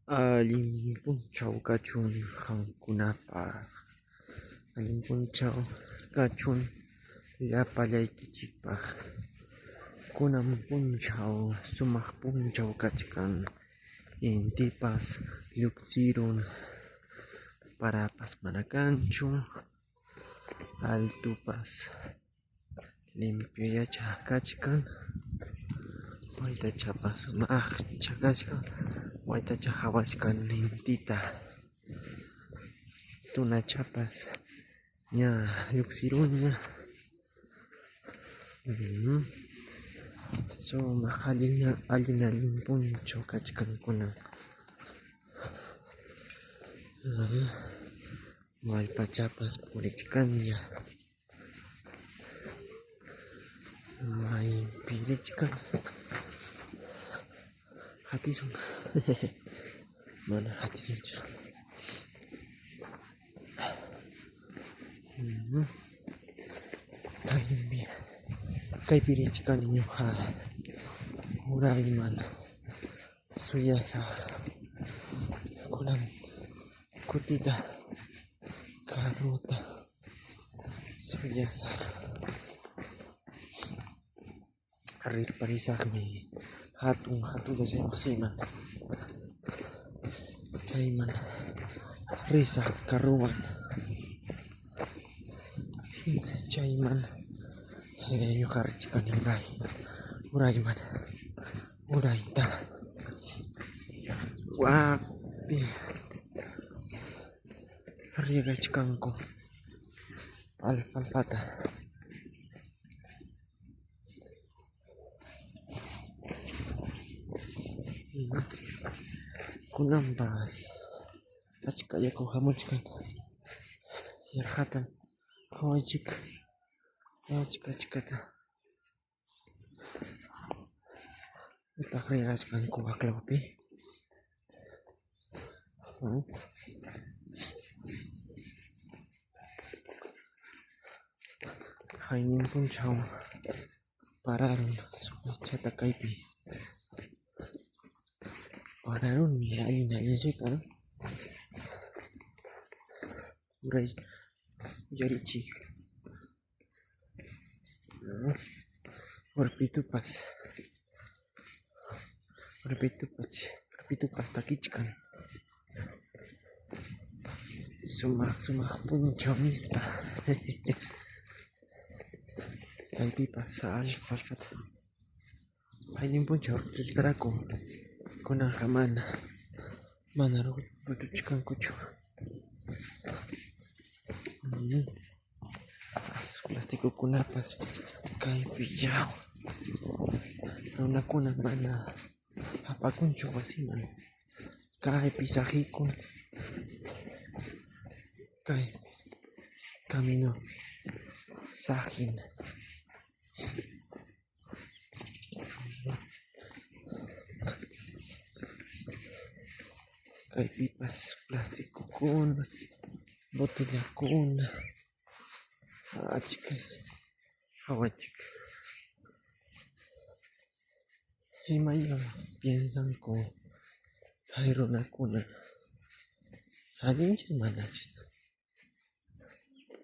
Allinpunchaw kachun qamkunapaq. Allinpunchaw kachun llapallaykichikpaq. Kunan punchaw sumaq punchaw kachkan. Intipas lluqsirun parapas mana kanchu. Altupas limpiollacha kachkan. Waytachapas sumaqcha kachkan. Waytacha hawashkan intita. Tunachapas ña lluqsiruña. Sumaq allin punchaw kachkankuna. Wallpachapas purichkanña. Maypirichkan. Hatisun. Mana hatisunchu. Kaypirichkani ñuqa urayman suyasaq. Kunan kutita carruta suyasaq. Rirparisaqmi hatun chay wasiman. Chayman risaq carruwan. Chayman ñuqarichkani urayman. Urayta wapi riegachkanku alfalfata. Kunanpas achka yaku hamuchkan. Yarhatan hawaychik achkata utaq riegachkanku aklawpi. Haynin punchaw pararun suqchata kaypi. Pararunmi allinchayta uray uyarichik. Warpitupas takichkan. Sumaq punchaw nispa. Kaypipas alfalfata haynin punchaw rutuchkarqaku. Kunanqa mana rutuchkankuchu. Plastikukunapas kaypi yaw. Runakuna mana apakunchu wasiman. Kaypi saqikun. Kay camino saqin. Kaypipas plastikukuna, botellakuna achka hawachik. Imaya piensanku kay runakuna allinchik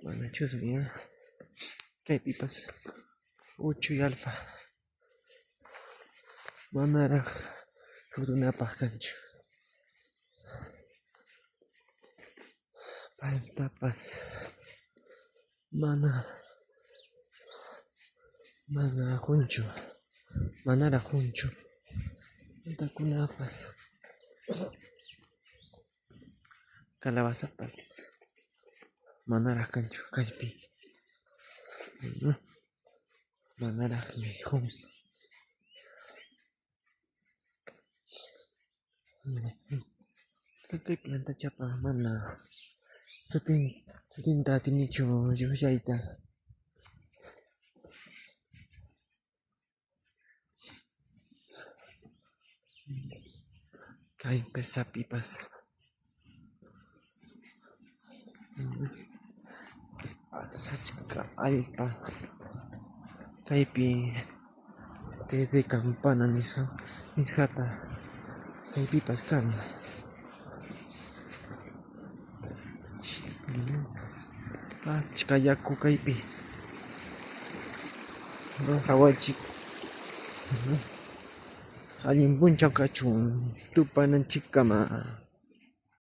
manachusmi. Kaypipas uchuy alfa manaraq rutunapaq kanchu. Paltapas manaraq junchu. Paltakunapas calabazapas manaraq kanchu kaypi. Manaraqmi jun. Kay plantachapa mana sutinta atinichu lluqllayta. Kay pesapipas achka allpa. Kaypi té de campana nisqata kaypipas kan. Achka yaku kaypi. Hawachik. Allin punchaw kachun tupananchikkama.